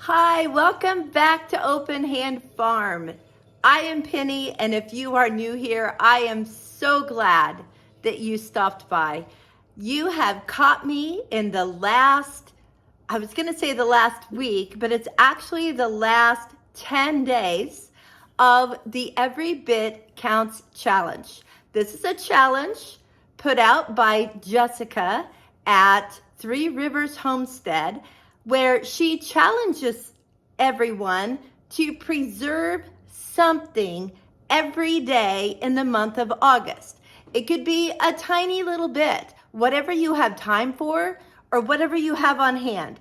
Hi, welcome back to Open Hand Farm. I am Penny, and if you are new here, I am so glad that you stopped by. You have caught me in the last, I was gonna say the last week, but it's actually the last 10 days of the Every Bit Counts Challenge. This is a challenge put out by Jessica at Three Rivers Homestead, where she challenges everyone to preserve something every day in the month of August. It could be a tiny little bit, whatever you have time for or whatever you have on hand.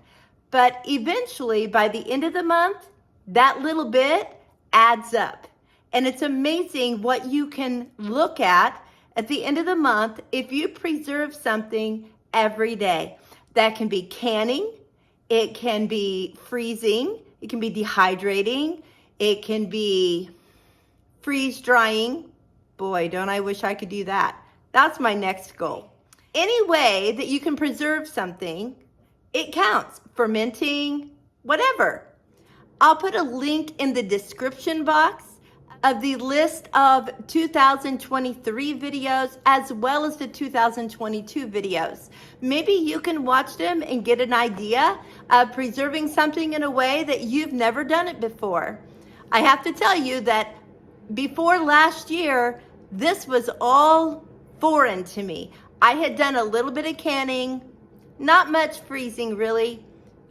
But eventually, by the end of the month, that little bit adds up. And it's amazing what you can look at the end of the month if you preserve something every day. That can be canning, it can be freezing, it can be dehydrating, it can be freeze drying. Boy, don't I wish I could do that. That's my next goal. Any way that you can preserve something, it counts. Fermenting, whatever. I'll put a link in the description box of the list of 2023 videos as well as the 2022 videos. Maybe you can watch them and get an idea of preserving something in a way that you've never done it before. I have to tell you that before last year, this was all foreign to me. I had done a little bit of canning, not much freezing really,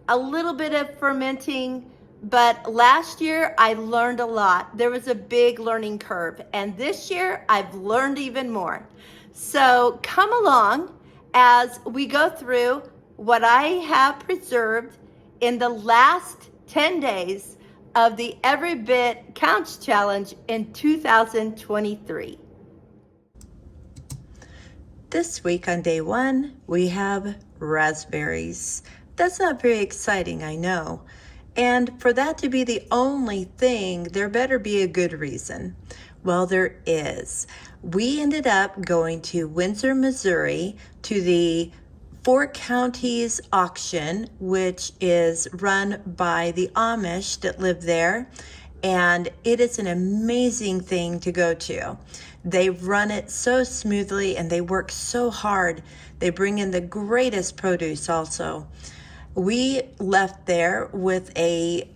a little bit of fermenting, but last year I learned a lot. There was a big learning curve, and this year I've learned even more. So come along as we go through what I have preserved in the last 10 days of the Every Bit Counts Challenge in 2023. This week on day one, we have raspberries. That's not very exciting, I know. And for that to be the only thing, there better be a good reason. Well, there is. We ended up going to Windsor, Missouri, to the Four Counties auction, which is run by the Amish that live there. And it is an amazing thing to go to. They run it so smoothly and they work so hard. They bring in the greatest produce also. We left there with a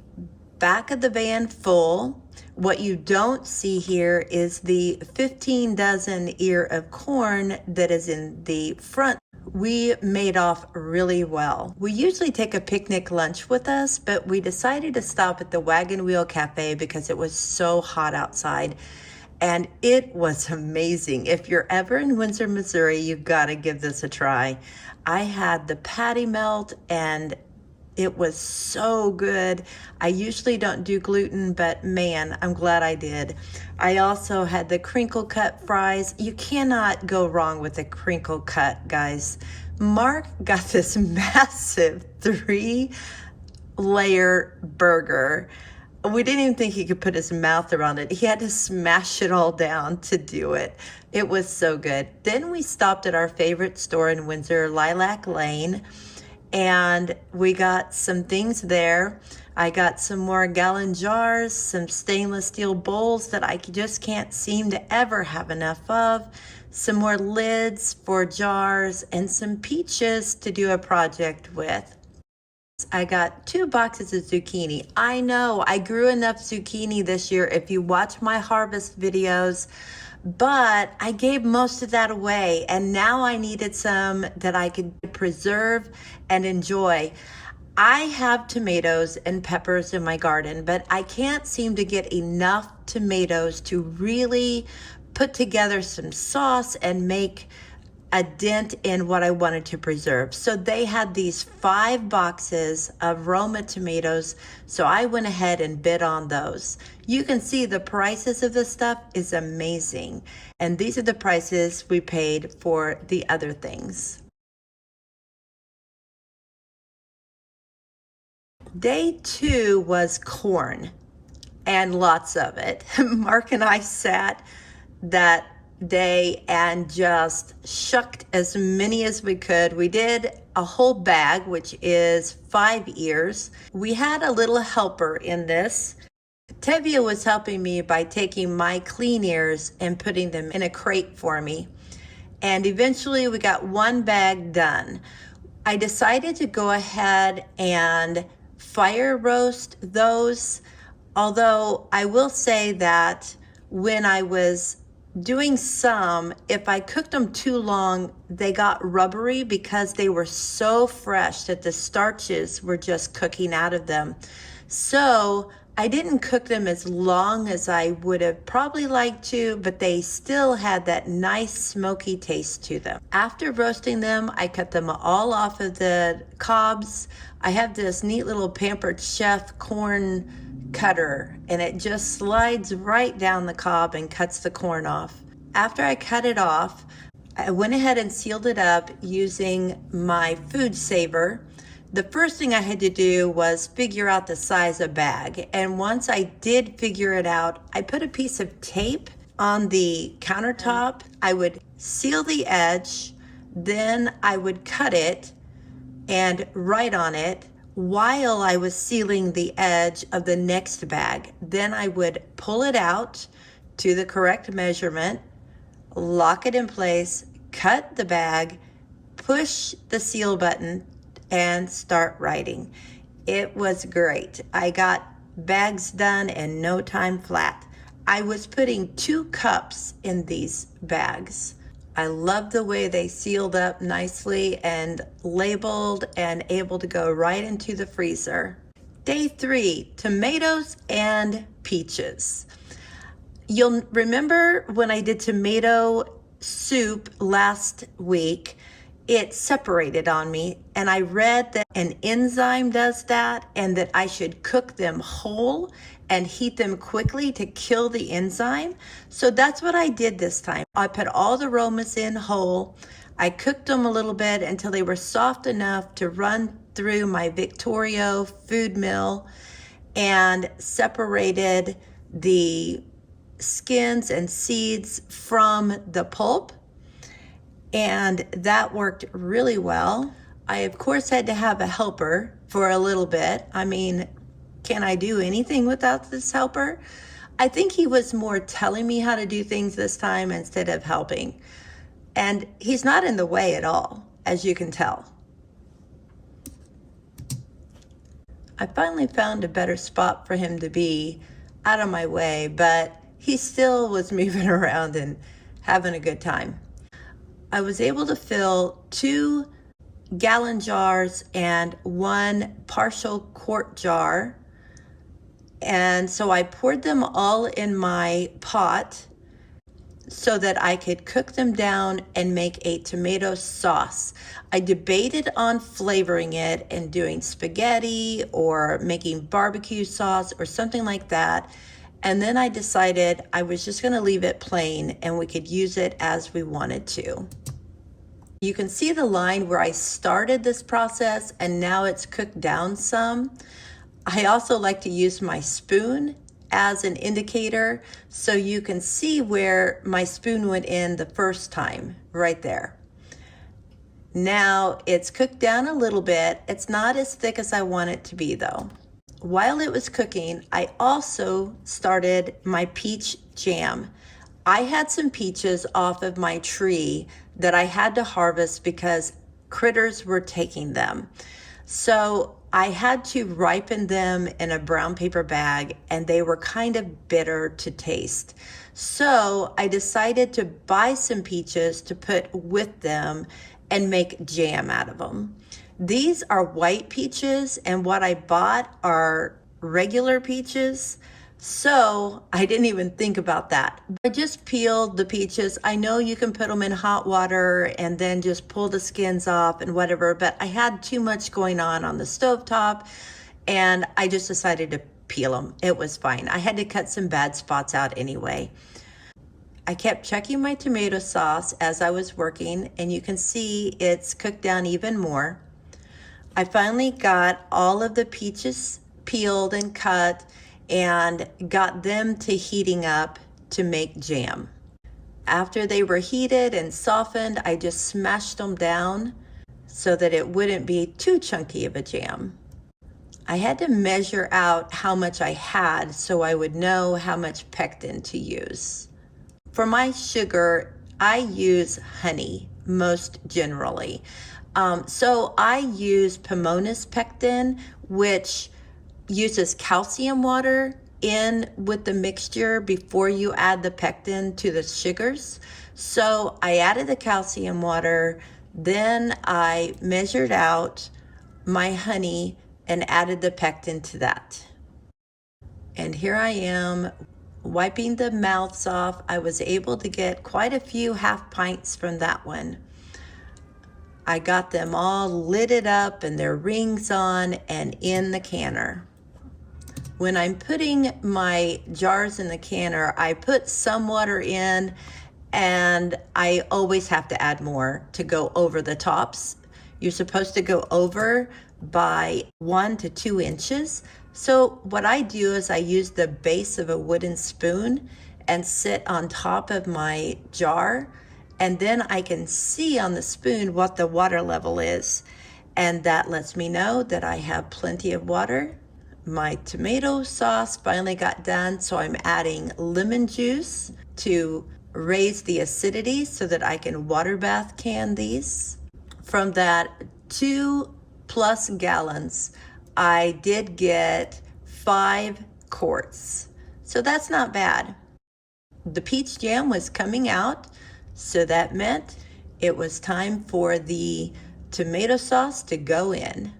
back of the van full. What you don't see here is the 15 dozen ear of corn that is in the front. We made off really well. We usually take a picnic lunch with us, but we decided to stop at the Wagon Wheel Cafe because it was so hot outside. And it was amazing. If you're ever in Windsor, Missouri, you gotta give this a try. I had the patty melt and it was so good. I usually don't do gluten, but man, I'm glad I did. I also had the crinkle cut fries. You cannot go wrong with a crinkle cut, guys. Mark got this massive 3-layer burger. We didn't even think he could put his mouth around it. He had to smash it all down to do it. It was so good. Then we stopped at our favorite store in Windsor, Lilac Lane, and we got some things there. I got some more gallon jars, some stainless steel bowls that I just can't seem to ever have enough of, some more lids for jars, and some peaches to do a project with. I got 2 boxes of zucchini. I know I grew enough zucchini this year if you watch my harvest videos, but I gave most of that away and now I needed some that I could preserve and enjoy. I have tomatoes and peppers in my garden, but I can't seem to get enough tomatoes to really put together some sauce and make a dent in what I wanted to preserve. So they had these 5 boxes of Roma tomatoes, so I went ahead and bid on those. You can see the prices of this stuff is amazing. And these are the prices we paid for the other things. Day 2 was corn, and lots of it. Mark and I sat that day and just shucked as many as we could. We did a whole bag, which is 5 ears. We had a little helper in this. Tevye was helping me by taking my clean ears and putting them in a crate for me. And eventually we got 1 bag done. I decided to go ahead and fire roast those, although I will say that when I was doing some, if I cooked them too long, they got rubbery because they were so fresh that the starches were just cooking out of them. So I didn't cook them as long as I would have probably liked to, but they still had that nice smoky taste to them. After roasting them, I cut them all off of the cobs. I have this neat little Pampered Chef corn cutter, and it just slides right down the cob and cuts the corn off. After I cut it off, I went ahead and sealed it up using my food saver. The first thing I had to do was figure out the size of bag, and once I did figure it out, I put a piece of tape on the countertop. I would seal the edge, then I would cut it and write on it while I was sealing the edge of the next bag. Then I would pull it out to the correct measurement, lock it in place, cut the bag, push the seal button, and start writing. It was great. I got bags done in no time flat. I was putting 2 cups in these bags. I love the way they sealed up nicely and labeled and able to go right into the freezer. Day 3, tomatoes and peaches. You'll remember when I did tomato soup last week, it separated on me, and I read that an enzyme does that and that I should cook them whole and heat them quickly to kill the enzyme. So that's what I did this time. I put all the aromas in whole. I cooked them a little bit until they were soft enough to run through my Victorio food mill and separated the skins and seeds from the pulp. And that worked really well. I, of course, had to have a helper for a little bit. I mean, can I do anything without this helper? I think he was more telling me how to do things this time instead of helping. And he's not in the way at all, as you can tell. I finally found a better spot for him to be out of my way, but he still was moving around and having a good time. I was able to fill 2 gallon jars and 1 partial quart jar. And so I poured them all in my pot so that I could cook them down and make a tomato sauce. I debated on flavoring it and doing spaghetti or making barbecue sauce or something like that. And then I decided I was just going to leave it plain and we could use it as we wanted to. You can see the line where I started this process and now it's cooked down some. I also like to use my spoon as an indicator so you can see where my spoon went in the first time, right there. Now it's cooked down a little bit. It's not as thick as I want it to be though. While it was cooking, I also started my peach jam. I had some peaches off of my tree that I had to harvest because critters were taking them. So I had to ripen them in a brown paper bag and they were kind of bitter to taste. So I decided to buy some peaches to put with them and make jam out of them. These are white peaches and what I bought are regular peaches. So I didn't even think about that. I just peeled the peaches. I know you can put them in hot water and then just pull the skins off and whatever, but I had too much going on the stovetop and I just decided to peel them. It was fine. I had to cut some bad spots out anyway. I kept checking my tomato sauce as I was working and you can see it's cooked down even more. I finally got all of the peaches peeled and cut and got them to heating up to make jam. After they were heated and softened, I just smashed them down so that it wouldn't be too chunky of a jam. I had to measure out how much I had so I would know how much pectin to use. For my sugar, I use honey most generally. So I use Pomona's pectin, which uses calcium water in with the mixture before you add the pectin to the sugars. So I added the calcium water, then I measured out my honey and added the pectin to that. And here I am wiping the mouths off. I was able to get quite a few half pints from that one. I got them all lidded up and their rings on and in the canner. When I'm putting my jars in the canner, I put some water in, and I always have to add more to go over the tops. You're supposed to go over by 1 to 2 inches. So what I do is I use the base of a wooden spoon and sit on top of my jar, and then I can see on the spoon what the water level is. And that lets me know that I have plenty of water. My tomato sauce finally got done, so I'm adding lemon juice to raise the acidity so that I can water bath can these. From that 2+ gallons, I did get 5 quarts. So that's not bad. The peach jam was coming out, so that meant it was time for the tomato sauce to go in.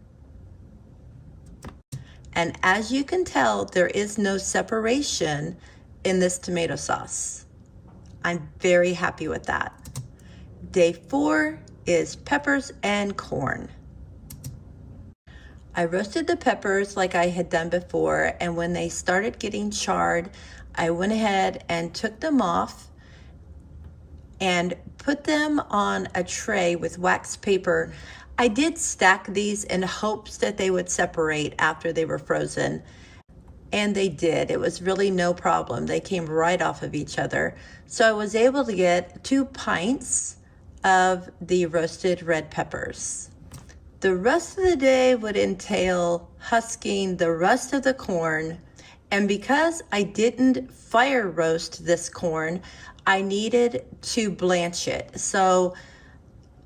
And as you can tell, there is no separation in this tomato sauce. I'm very happy with that. Day 4 is peppers and corn. I roasted the peppers like I had done before, and when they started getting charred, I went ahead and took them off and put them on a tray with wax paper. I did stack these in hopes that they would separate after they were frozen, and they did. It was really no problem. They came right off of each other. So I was able to get 2 pints of the roasted red peppers. The rest of the day would entail husking the rest of the corn, and because I didn't fire roast this corn, I needed to blanch it. So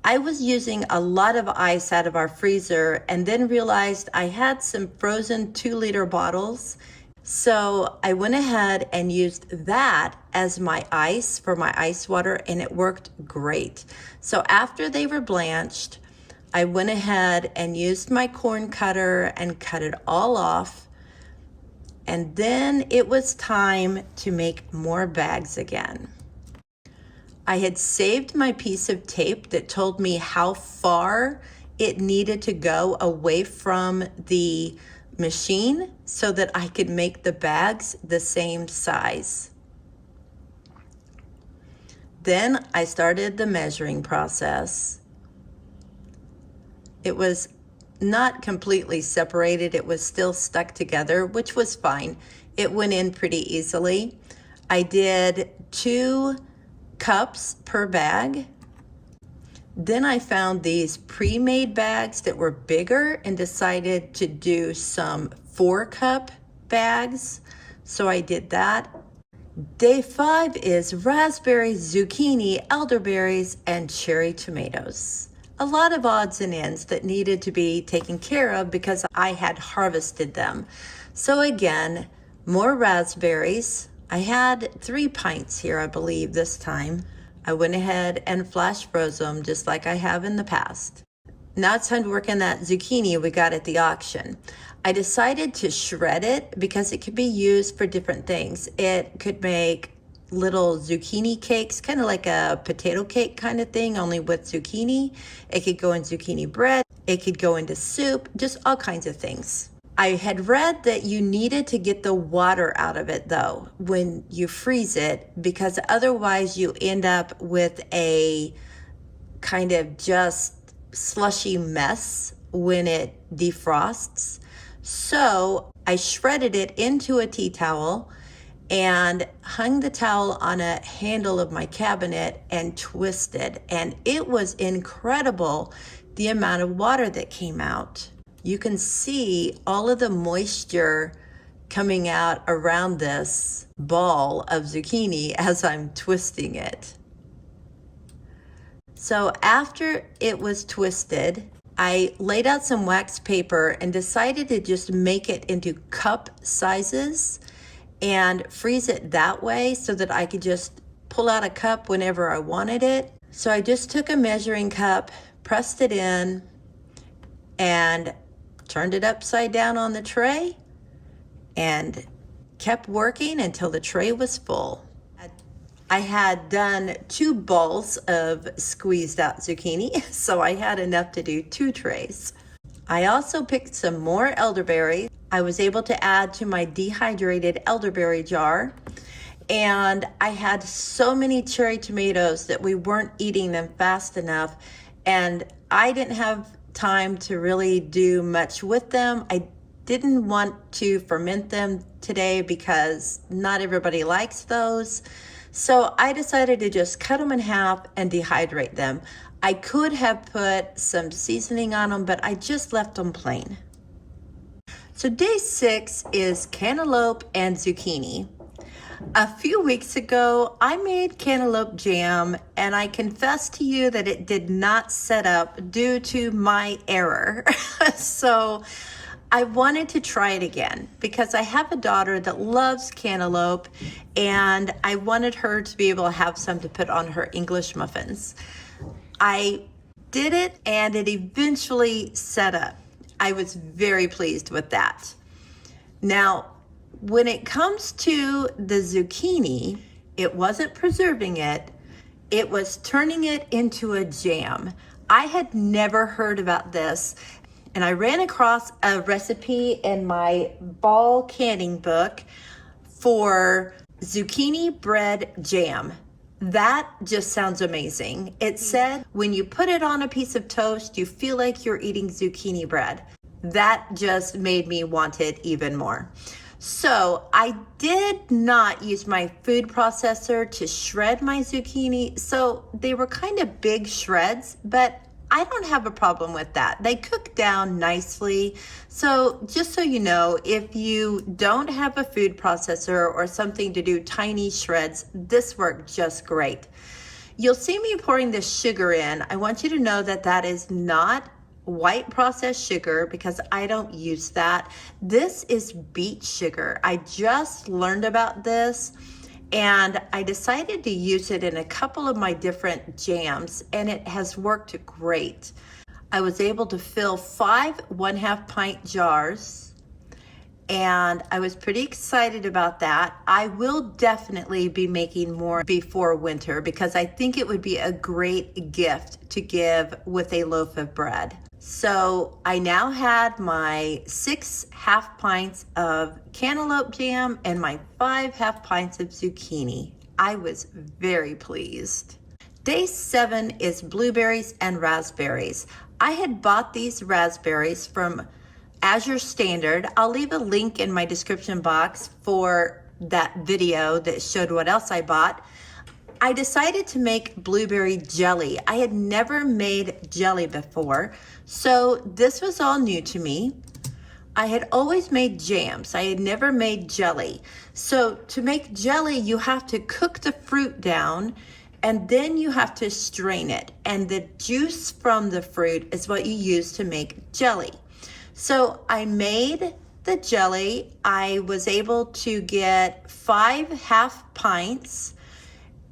I was using a lot of ice out of our freezer and then realized I had some frozen 2-liter bottles. So I went ahead and used that as my ice for my ice water, and it worked great. So after they were blanched, I went ahead and used my corn cutter and cut it all off. And then it was time to make more bags again. I had saved my piece of tape that told me how far it needed to go away from the machine so that I could make the bags the same size. Then I started the measuring process. It was not completely separated. It was still stuck together, which was fine. It went in pretty easily. I did 2 cups per bag. Then I found these pre-made bags that were bigger and decided to do some 4-cup bags. So I did that. Day 5 is raspberries, zucchini, elderberries, and cherry tomatoes. A lot of odds and ends that needed to be taken care of because I had harvested them. So again, more raspberries. I had 3 pints here, I believe, this time. I went ahead and flash froze them just like I have in the past. Now it's time to work on that zucchini we got at the auction. I decided to shred it because it could be used for different things. It could make little zucchini cakes, kind of like a potato cake kind of thing, only with zucchini. It could go in zucchini bread. It could go into soup, just all kinds of things. I had read that you needed to get the water out of it though when you freeze it, because otherwise you end up with a kind of just slushy mess when it defrosts. So I shredded it into a tea towel and hung the towel on a handle of my cabinet and twisted, and it was incredible the amount of water that came out. You can see all of the moisture coming out around this ball of zucchini as I'm twisting it. So after it was twisted, I laid out some wax paper and decided to just make it into cup sizes and freeze it that way so that I could just pull out a cup whenever I wanted it. So I just took a measuring cup, pressed it in, and turned it upside down on the tray and kept working until the tray was full. I had done 2 balls of squeezed out zucchini, so I had enough to do 2 trays. I also picked some more elderberries. I was able to add to my dehydrated elderberry jar, and I had so many cherry tomatoes that we weren't eating them fast enough, and I didn't have time to really do much with them. I didn't want to ferment them today because not everybody likes those. So I decided to just cut them in half and dehydrate them. I could have put some seasoning on them, but I just left them plain. So day 6 is cantaloupe and zucchini. A few weeks ago, I made cantaloupe jam, and I confess to you that it did not set up due to my error. So I wanted to try it again because I have a daughter that loves cantaloupe, and I wanted her to be able to have some to put on her English muffins. I did it, and it eventually set up. I was very pleased with that. Now, when it comes to the zucchini, it wasn't preserving it, it was turning it into a jam. I had never heard about this, and I ran across a recipe in my ball canning book for zucchini bread jam. That just sounds amazing. It said when you put it on a piece of toast, you feel like you're eating zucchini bread. That just made me want it even more. So I did not use my food processor to shred my zucchini. So they were kind of big shreds, but I don't have a problem with that. They cook down nicely. So just so you know, if you don't have a food processor or something to do tiny shreds, this worked just great. You'll see me pouring the sugar in. I want you to know that that is not white processed sugar because I don't use that. This is beet sugar. I just learned about this, and I decided to use it in a couple of my different jams, and it has worked great. I was able to fill 5 1/2 pint jars, and I was pretty excited about that. I will definitely be making more before winter because I think it would be a great gift to give with a loaf of bread. So I now had my 6 1/2 pints of cantaloupe jam and my 5 1/2 pints of zucchini. I was very pleased. Day 7 is blueberries and raspberries. I had bought these raspberries from Azure Standard. I'll leave a link in my description box for that video that showed what else I bought. I decided to make blueberry jelly. I had never made jelly before, so this was all new to me. I had always made jams. I had never made jelly. So to make jelly, you have to cook the fruit down, and then you have to strain it. And the juice from the fruit is what you use to make jelly. So I made the jelly. I was able to get 5 1/2 pints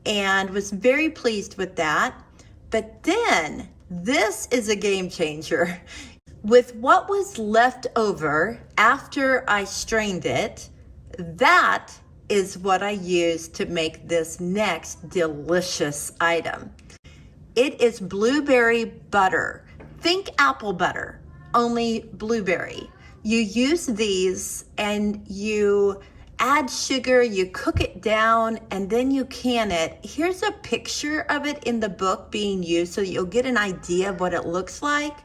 and was very pleased with that. But then this is a game changer. With what was left over after I strained it, that is what I used to make this next delicious item. It is blueberry butter. Think apple butter, only blueberry. You use these and you add sugar, you cook it down, and then you can it. Here's a picture of it in the book being used so you'll get an idea of what it looks like.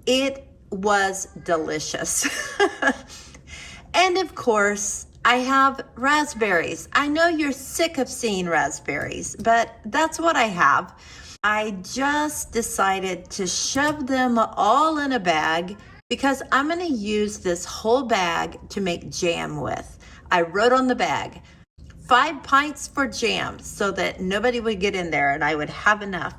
It was delicious. And of course, I have raspberries. I know you're sick of seeing raspberries, but that's what I have. I just decided to shove them all in a bag because I'm gonna use this whole bag to make jam with. I wrote on the bag, 5 pints for jam so that nobody would get in there and I would have enough.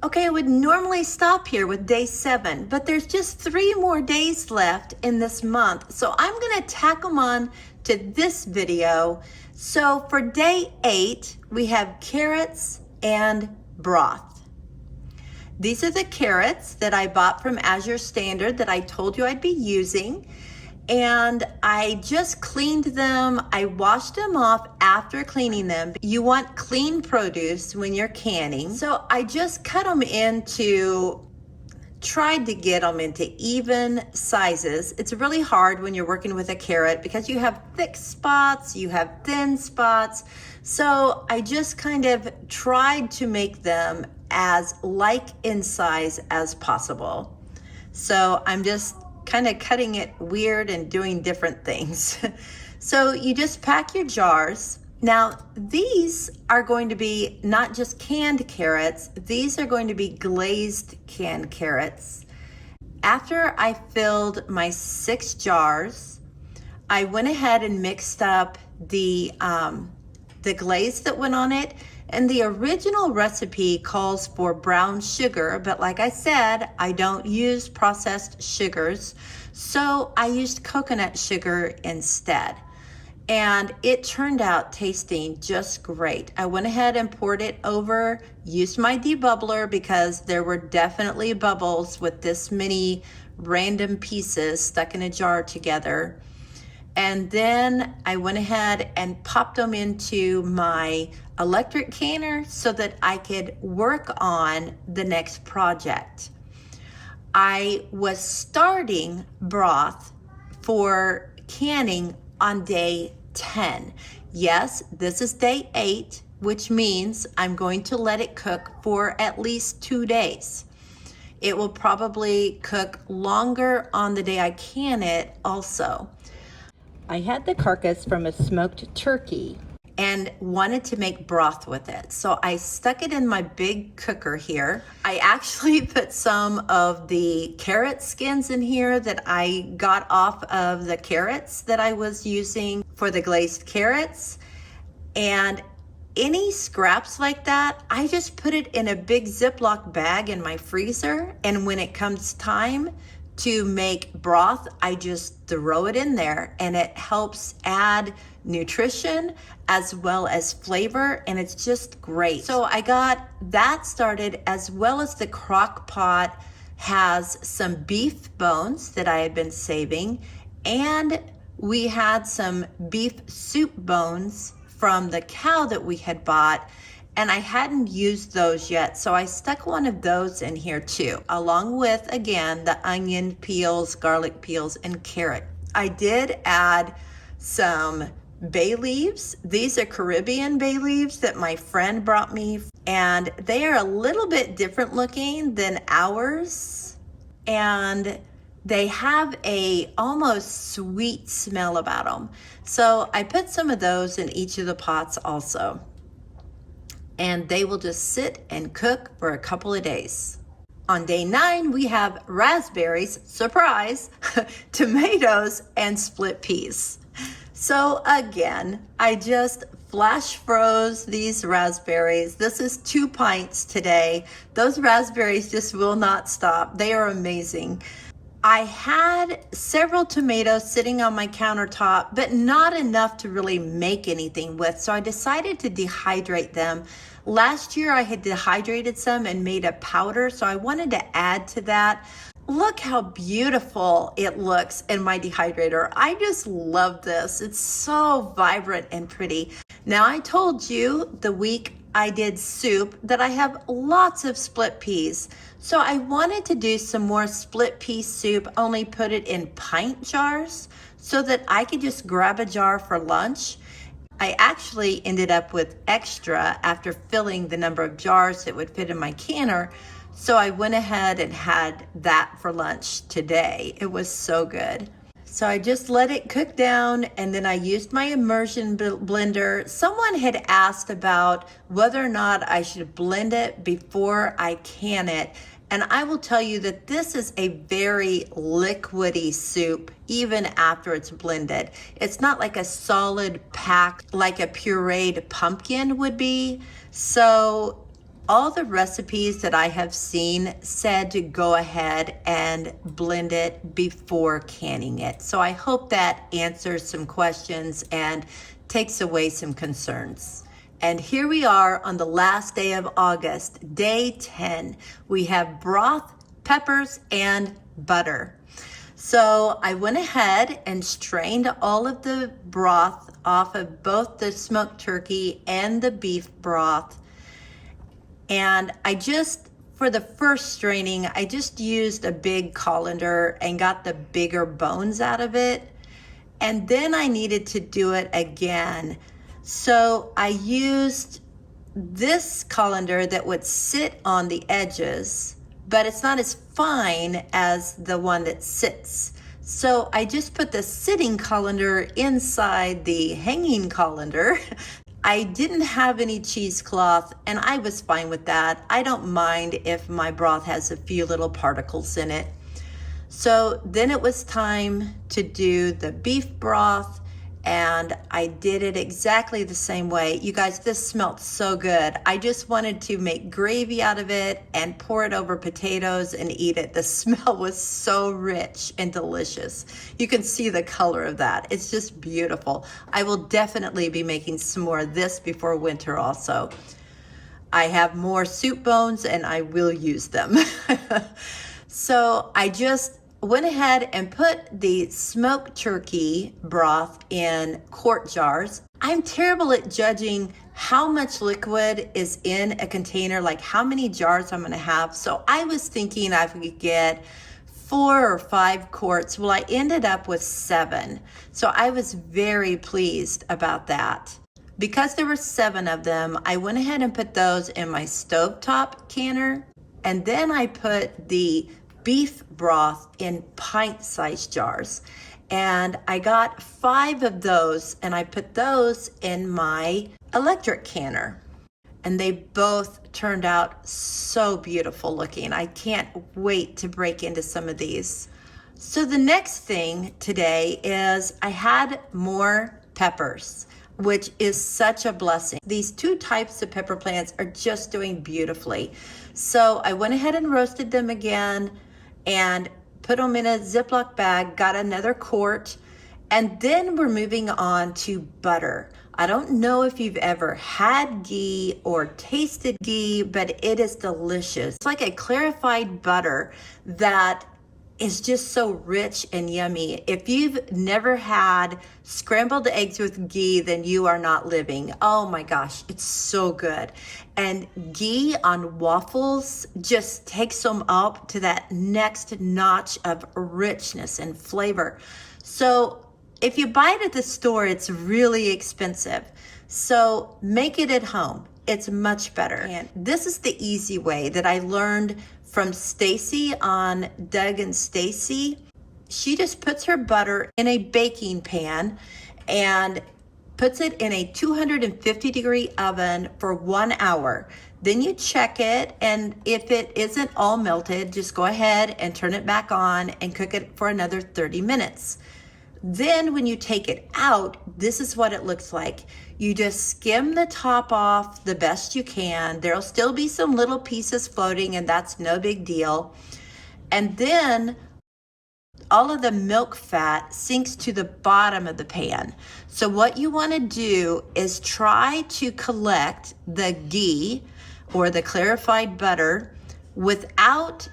Okay, I would normally stop here with day 7, but there's just 3 more days left in this month. So I'm gonna tack them on to this video. So for day 8, we have carrots and broth. These are the carrots that I bought from Azure Standard that I told you I'd be using. And I just cleaned them. I washed them off after cleaning them. You want clean produce when you're canning. So I just cut them tried to get them into even sizes. It's really hard when you're working with a carrot because you have thick spots, you have thin spots. So I just kind of tried to make them as like in size as possible. So I'm just kind of cutting it weird and doing different things. So you just pack your jars. Now, these are going to be not just canned carrots, these are going to be glazed canned carrots. After I filled my 6 jars, I went ahead and mixed up the glaze that went on it. And the original recipe calls for brown sugar, but like I said, I don't use processed sugars. So I used coconut sugar instead. And it turned out tasting just great. I went ahead and poured it over, used my debubbler because there were definitely bubbles with this many random pieces stuck in a jar together. And then I went ahead and popped them into my electric canner so that I could work on the next project. I was starting broth for canning on day 10. Yes, this is day 8, which means I'm going to let it cook for at least 2 days. It will probably cook longer on the day I can it also. I had the carcass from a smoked turkey and wanted to make broth with it. So I stuck it in my big cooker here. I actually put some of the carrot skins in here that I got off of the carrots that I was using for the glazed carrots. And any scraps like that, I just put it in a big Ziploc bag in my freezer. And when it comes time to make broth, I just throw it in there and it helps add nutrition as well as flavor, and it's just great. So I got that started, as well as the crock pot has some beef bones that I had been saving, and we had some beef soup bones from the cow that we had bought, and I hadn't used those yet, so I stuck one of those in here too, along with, again, the onion peels, garlic peels, and carrot. I did add some bay leaves. These are Caribbean bay leaves that my friend brought me, and they are a little bit different looking than ours, and they have a almost sweet smell about them. So I put some of those in each of the pots also, and they will just sit and cook for a couple of days. On day 9, we have raspberries, surprise, tomatoes, and split peas. So again, I just flash froze these raspberries. This is 2 pints today. Those raspberries just will not stop. They are amazing. I had several tomatoes sitting on my countertop, but not enough to really make anything with, so I decided to dehydrate them. Last year I had dehydrated some and made a powder, so I wanted to add to that. Look how beautiful it looks in my dehydrator. I just love this. It's so vibrant and pretty. Now, I told you the week I did soup that I have lots of split peas. So I wanted to do some more split pea soup, only put it in pint jars so that I could just grab a jar for lunch. I actually ended up with extra after filling the number of jars that would fit in my canner. So I went ahead and had that for lunch today. It was so good. So I just let it cook down, and then I used my immersion blender. Someone had asked about whether or not I should blend it before I can it. And I will tell you that this is a very liquidy soup, even after it's blended. It's not like a solid pack like a pureed pumpkin would be. So all the recipes that I have seen said to go ahead and blend it before canning it. So I hope that answers some questions and takes away some concerns. And here we are on the last day of August, day 10. We have broth, peppers, and butter. So I went ahead and strained all of the broth off of both the smoked turkey and the beef broth. And for the first straining, I just used a big colander and got the bigger bones out of it. And then I needed to do it again. So I used this colander that would sit on the edges, but it's not as fine as the one that sits. So I just put the sitting colander inside the hanging colander. I didn't have any cheesecloth, and I was fine with that. I don't mind if my broth has a few little particles in it. So then it was time to do the beef broth, and I did it exactly the same way. You guys, this smelled so good. I just wanted to make gravy out of it and pour it over potatoes and eat it. The smell was so rich and delicious. You can see the color of that. It's just beautiful. I will definitely be making some more of this before winter also. I have more soup bones and I will use them. So I just went ahead and put the smoked turkey broth in quart jars. I'm terrible at judging how much liquid is in a container, like how many jars I'm gonna have. So I was thinking I could get 4 or 5 quarts. Well, I ended up with 7. So I was very pleased about that. Because there were 7 of them, I went ahead and put those in my stovetop canner. And then I put the beef broth in pint-sized jars. And I got 5 of those, and I put those in my electric canner. And they both turned out so beautiful looking. I can't wait to break into some of these. So the next thing today is I had more peppers, which is such a blessing. These 2 types of pepper plants are just doing beautifully. So I went ahead and roasted them again and put them in a Ziploc bag, got another quart, and then we're moving on to butter. I don't know if you've ever had ghee or tasted ghee, but it is delicious. It's like a clarified butter that is just so rich and yummy. If you've never had scrambled eggs with ghee, then you are not living. Oh my gosh, it's so good. And ghee on waffles just takes them up to that next notch of richness and flavor. So if you buy it at the store, it's really expensive. So make it at home. It's much better. And this is the easy way that I learned from Stacy on Doug and Stacy. She just puts her butter in a baking pan and puts it in a 250 degree oven for 1 hour. Then you check it, and if it isn't all melted, just go ahead and turn it back on and cook it for another 30 minutes. Then when you take it out, this is what it looks like. You just skim the top off the best you can. There'll still be some little pieces floating, and that's no big deal. And then all of the milk fat sinks to the bottom of the pan. So what you want to do is try to collect the ghee or the clarified butter without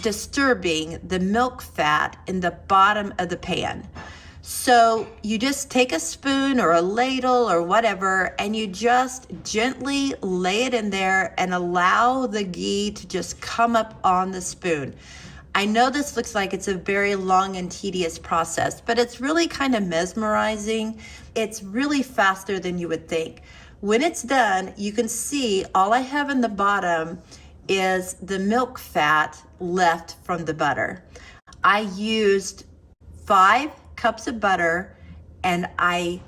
disturbing the milk fat in the bottom of the pan. So you just take a spoon or a ladle or whatever, and you just gently lay it in there and allow the ghee to just come up on the spoon. I know this looks like it's a very long and tedious process, but it's really kind of mesmerizing. It's really faster than you would think. When it's done, you can see all I have in the bottom is the milk fat left from the butter. I used 5 cups of butter, and I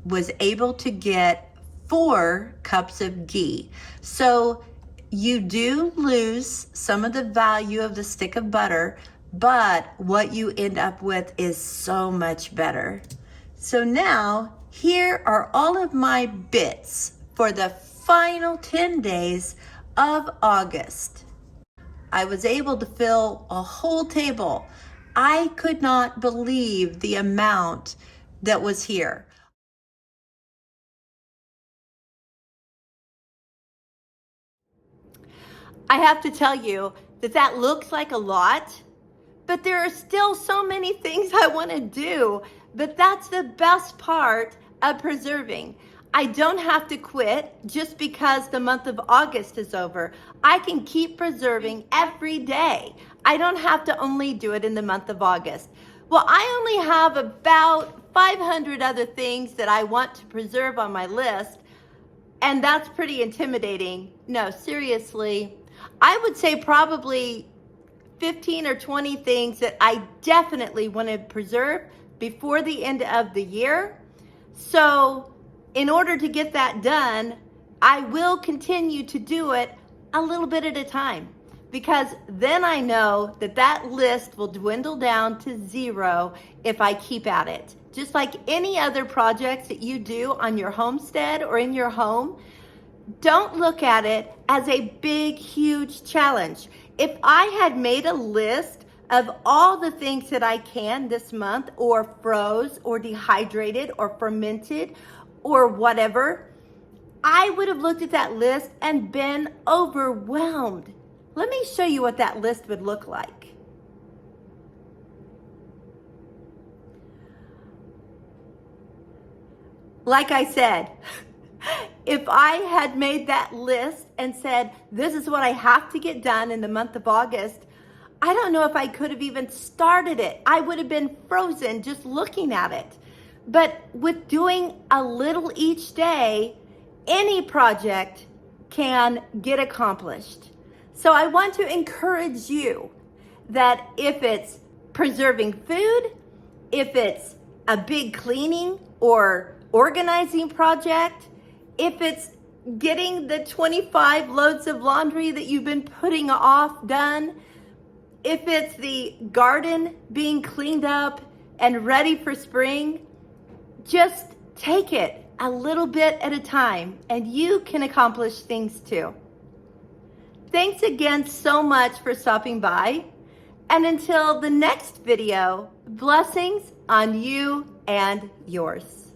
was able to get 4 cups of ghee. So you do lose some of the value of the stick of butter, but what you end up with is so much better. So now, here are all of my bits for the final 10 days of August. I was able to fill a whole table. I could not believe the amount that was here. I have to tell you that that looks like a lot, but there are still so many things I want to do. But that's the best part of preserving. I don't have to quit just because the month of August is over. I can keep preserving every day. I don't have to only do it in the month of August. Well, I only have about 500 other things that I want to preserve on my list, and that's pretty intimidating. No, seriously, I would say probably 15 or 20 things that I definitely want to preserve before the end of the year. So in order to get that done, I will continue to do it a little bit at a time, because then I know that that list will dwindle down to 0 if I keep at it. Just like any other projects that you do on your homestead or in your home, don't look at it as a big, huge challenge. If I had made a list of all the things that I can this month, or froze, or dehydrated, or fermented, or whatever, I would have looked at that list and been overwhelmed. Let me show you what that list would look like. Like I said, if I had made that list and said, this is what I have to get done in the month of August, I don't know if I could have even started it. I would have been frozen just looking at it. But with doing a little each day, any project can get accomplished. So I want to encourage you that if it's preserving food, if it's a big cleaning or organizing project, if it's getting the 25 loads of laundry that you've been putting off done, if it's the garden being cleaned up and ready for spring, just take it a little bit at a time, and you can accomplish things too. Thanks again so much for stopping by. And until the next video, blessings on you and yours.